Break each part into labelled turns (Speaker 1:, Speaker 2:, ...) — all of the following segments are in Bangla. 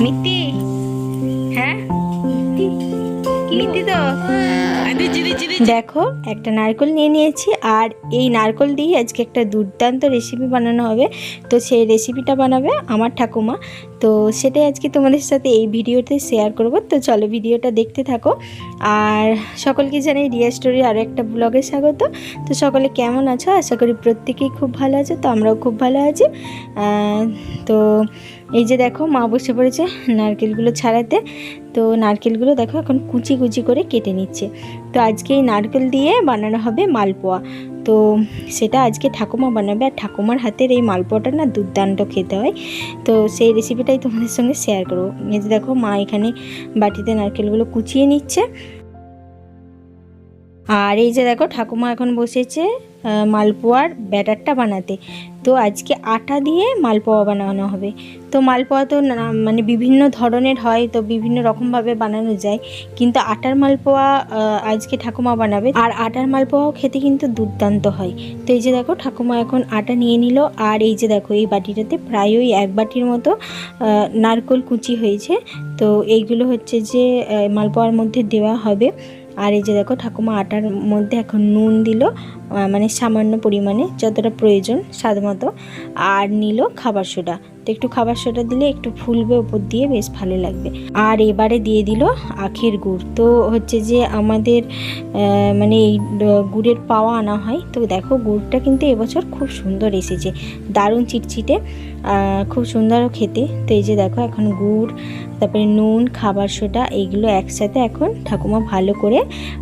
Speaker 1: মিত্তি, হ্যাঁ মিত্তি তো দেখো একটা নারকেল নিয়ে নিয়েছি, আর এই নারকেল দিয়ে আজকে একটা দুর্দান্ত রেসিপি বানানো হবে। তো সেই রেসিপিটা বানাবে আমার ঠাকুমা। তো সেটাই আজকে তোমাদের সাথে এই ভিডিওতে শেয়ার করব। তো চলো ভিডিওটা দেখতে থাকো। আর সকলকে জানাই রিয়া স্টোরি আরও একটা ব্লগে স্বাগত। তো সকলে কেমন আছো? আশা করি প্রত্যেকেই খুব ভালো আছে। তো আমরাও খুব ভালো আছি। তো এই যে দেখো মা বসে পড়েছে নারকেলগুলো ছাড়াতে। তো নারকেলগুলো দেখো এখন কুচি কুচি করে কেটে নিচ্ছে। তো আজকে এই নারকেল দিয়ে বানানো হবে মালপোয়া। তো সেটা আজকে ঠাকুমা বানাবে, আর ঠাকুমার হাতের এই মালপোয়াটা না দুর্দান্ত খেতে হয়। তো সেই রেসিপিটাই তোমাদের সঙ্গে শেয়ার করবো। এই যে দেখো মা এখানে বাটিতে নারকেলগুলো কুচিয়ে নিচ্ছে। আর এই যে দেখো ঠাকুমা এখন বসেছে মালপোয়ার ব্যাটারটা বানাতে। তো আজকে আটা দিয়ে মালপোয়া বানানো হবে। তো মালপোয়া তো মানে বিভিন্ন ধরনের হয়, তো বিভিন্ন রকমভাবে বানানো যায়, কিন্তু আটার মালপোয়া আজকে ঠাকুমা বানাবে। আর আটার মালপোয়াও খেতে কিন্তু দুর্দান্ত হয়। তো এই যে দেখো ঠাকুমা এখন আটা নিয়ে নিল। আর এই যে দেখো এই বাটিটাতে প্রায় ওই এক বাটির মতো নারকেল কুচি হয়েছে। তো এইগুলো হচ্ছে যে মালপোয়ার মধ্যে দেওয়া হবে। আর এই যে দেখো ঠাকুমা আটার মধ্যে এখন নুন দিল, মানে সামান্য পরিমাণে যতটা প্রয়োজন স্বাদ মতো। আর নিল খাবার সোডা। তো একটু খাবার সোডা দিলে একটু ফুলবে উপর দিয়ে, বেশ ভালো লাগবে। আর এবারে দিয়ে দিল আখের গুড়। তো হচ্ছে যে আমাদের মানে এই গুড়ের পাওয়া আনা হয়। তো দেখো গুড়টা কিন্তু এবছর খুব সুন্দর এসেছে, দারুণ চিটচিটে, খুব সুন্দর খেতে। তো এই যে দেখো এখন গুড়, তারপরে নুন, খাবার সোডা এইগুলো একসাথে এখন ঠাকুমা ভালো করে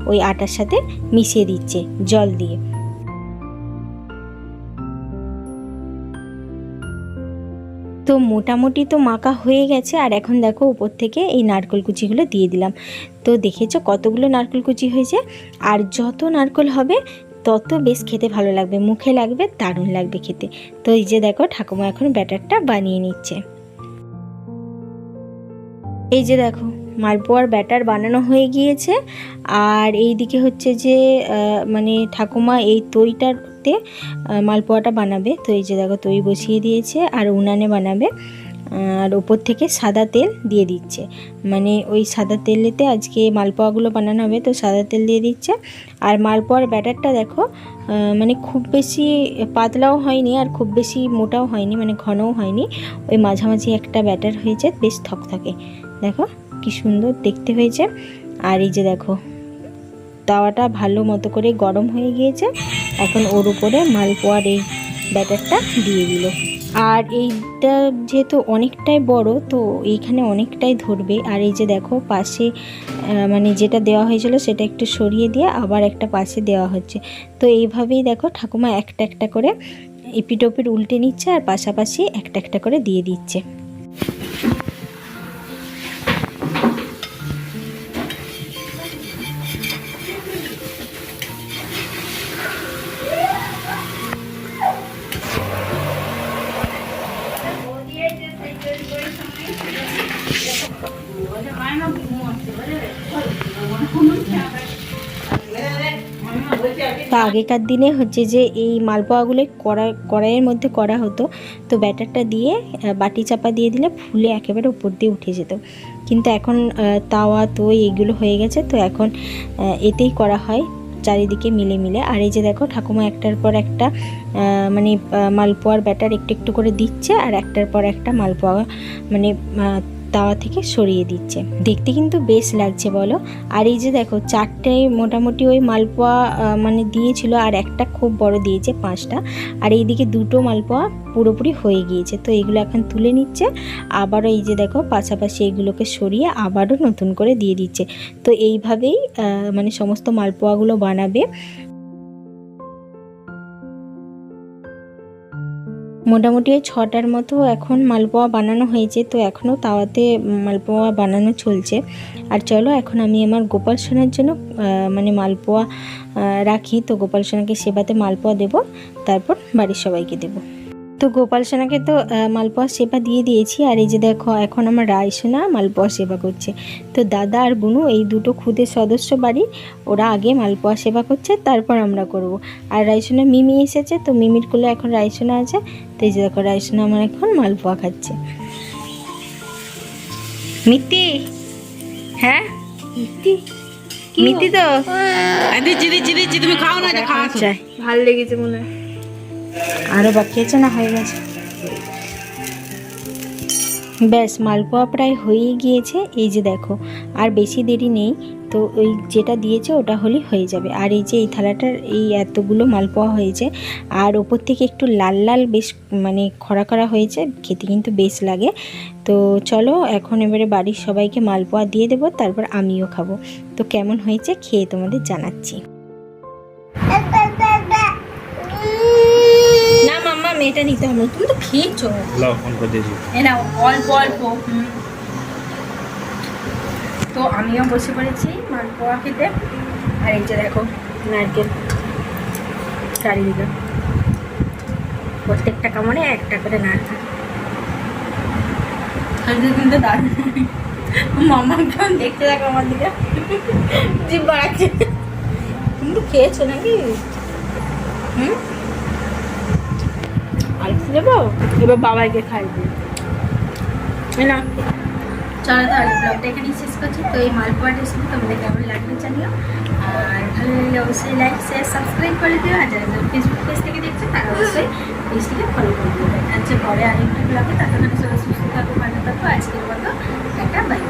Speaker 1: ওই আটার সাথে মিশিয়ে দিচ্ছে জল দিয়ে। তো মোটামুটি তো মাখা হয়ে গেছে। আর এখন দেখো উপর থেকে এই নারকেল কুচিগুলো দিয়ে দিলাম। তো দেখেছো কতগুলো নারকেল কুচি হয়েছে। আর যত নারকেল হবে তত বেশ খেতে ভালো লাগবে, মুখে লাগবে, দারুণ লাগবে খেতে। তো এই যে দেখো ঠাকুমা এখন ব্যাটারটা বানিয়ে নিচ্ছে। এই যে দেখো মালপোয়ার ব্যাটার বানানো হয়ে গিয়েছে। আর এই দিকে হচ্ছে যে মানে ঠাকুমা এই তৈটাতে মালপোয়াটা বানাবে। তো এই যে দেখো তৈ বসিয়ে দিয়েছে আর উনানে বানাবে। আর ওপর থেকে সাদা তেল দিয়ে দিচ্ছে, মানে ওই সাদা তেলেতে আজকে মালপোয়াগুলো বানানো হবে। তো সাদা তেল দিয়ে দিচ্ছে। আর মালপোয়ার ব্যাটারটা দেখো মানে খুব বেশি পাতলাও হয়নি আর খুব বেশি মোটাও হয়নি, মানে ঘনও হয়নি, ওই মাঝামাঝি একটা ব্যাটার হয়েছে, বেশ থকথকে। দেখো কি সুন্দর দেখতে হয়েছে। আর এই যে দেখো তাওয়াটা ভালো মতো করে গরম হয়ে গিয়েছে। এখন ওর উপরে মালপোয়ার এই ব্যাটারটা দিয়ে দিল। আর এইটা যেহেতু অনেকটাই বড়, তো এইখানে অনেকটাই ধরবে। আর এই যে দেখো পাশে মানে যেটা দেওয়া হয়েছিল সেটা একটু সরিয়ে দিয়ে আবার একটা পাশে দেওয়া হচ্ছে। তো এইভাবেই দেখো ঠাকুমা একটা একটা করে এপিট ওপিট উল্টে নিচ্ছে, আর পাশাপাশি একটা একটা করে দিয়ে দিচ্ছে। তো আগেকার দিনে হচ্ছে যে এই মালপোয়াগুলো কড়াইয়ের মধ্যে করা হতো। তো ব্যাটারটা দিয়ে বাটি চাপা দিয়ে দিলে ফুলে একেবারে উপর দিয়ে উঠে যেত। কিন্তু এখন তাওয়া তো এইগুলো হয়ে গেছে, তো এখন এতেই করা হয় চারিদিকে মিলে মিলে। আর এই যে দেখো ঠাকুমা একটার পর একটা মানে মালপোয়ার ব্যাটার একটু একটু করে দিচ্ছে, আর একটার পর একটা মালপোয়া মানে তাওয়া থেকে সরিয়ে দিচ্ছে। দেখতে কিন্তু বেশ লাগছে বলো। আর এই যে দেখো চারটে মোটামুটি ওই মালপোয়া মানে দিয়েছিল, আর একটা খুব বড় দিয়েছে 5টা। আর এইদিকে 2টো মালপোয়া পুরোপুরি হয়ে গিয়েছে। তো এগুলো এখন তুলে নিচ্ছে। আবারও এই যে দেখো পাশাপাশি এগুলোকে সরিয়ে আবারও নতুন করে দিয়ে দিচ্ছে। তো এইভাবেই মানে সমস্ত মালপোয়াগুলো বানাবে। মোটামুটি 6টার মতো এখন মালপোয়া বানানো হয়েছে। তো এখনও তাওয়াতে মালপোয়া বানানো চলছে। আর চলো এখন আমি আমার গোপাল সোনার জন্য মানে মালপোয়া রাখি। তো গোপাল সোনাকে সেবাতে মালপোয়া দেব, তারপর বাড়ির সবাইকে দেব। তো গোপাল সোনাকে তো মালপোয়া সেবা দিয়ে দিয়েছি। আর এই যে দেখো এখন আমার রায়সোনা মালপোয়া সেবা করছে। তো দাদা আর বুনু এই দুটো খুদের সদস্য বাড়ির, ওরা আগে মালপোয়া সেবা করছে, তারপর আমরা করব। আর রায়সোনা মিমি এসেছে, তো মিমির কোলে এখন রায়সোনা আছে। তো এই যে দেখো রায়সোনা আমার এখন মালপোয়া খাচ্ছে। মিতি, হ্যাঁ মিতি তো
Speaker 2: তুমি খাও না, খাওয়া
Speaker 1: চাই।
Speaker 2: ভালো লেগেছে মনে হয়।
Speaker 1: আরও বাকি আছে না, হয়ে গেছে। ব্যাস মালপোয়া প্রায় হয়েই গিয়েছে। এই যে দেখো, আর বেশি দেরি নেই। তো ওই যেটা দিয়েছে ওটা হলেই হয়ে যাবে। আর এই যে এই থালাটার এই এতগুলো মালপোয়া হয়েছে, আর ওপর থেকে একটু লাল লাল বেশ মানে খরা খরা হয়েছে, খেতে কিন্তু বেশ লাগে। তো চলো এখন এবারে বাড়ির সবাইকে মালপোয়া দিয়ে দেবো, তারপর আমিও খাবো। তো কেমন হয়েছে খেয়ে তোমাদের জানাচ্ছি। না মাম্মা, মেয়েটা নিতে হবে, তুমি তো খেয়েছো। নাও অল্প অল্প। তো আমিও বসে পড়েছি মালপোয়া খেতে। আর এই যে দেখো নারকেল চারিদিকে, প্রত্যেকটা কামড়ে একটা করে নারকেল। কিন্তু দারুণ, মামা কেমন দেখতে দেখো আমার দিকে, জিভ বাড়াচ্ছে। তুমি তো খেয়েছো নাকি? আরেকটু দেবো, এবার বাবাইকে খাই দিই না। চলো তাহলে ব্লগটা এখানেই শেষ করছি। তো এই মালপোয়া রেসিপি তোমাদের কেমন লাগবে জানিও, আর ভালো লাগলে অবশ্যই লাইক শেয়ার সাবস্ক্রাইব করে দিও। আর যারা যারা ফেসবুক পেজ থেকে দেখছো তারা অবশ্যই পেজটিকে ফলো করে দিও। আচ্ছা, পরে আরেকটা ব্লগে ততক্ষণে সবাই সুস্থ থাকো, ভালো থাকো। আজকের মতো একটা বাই।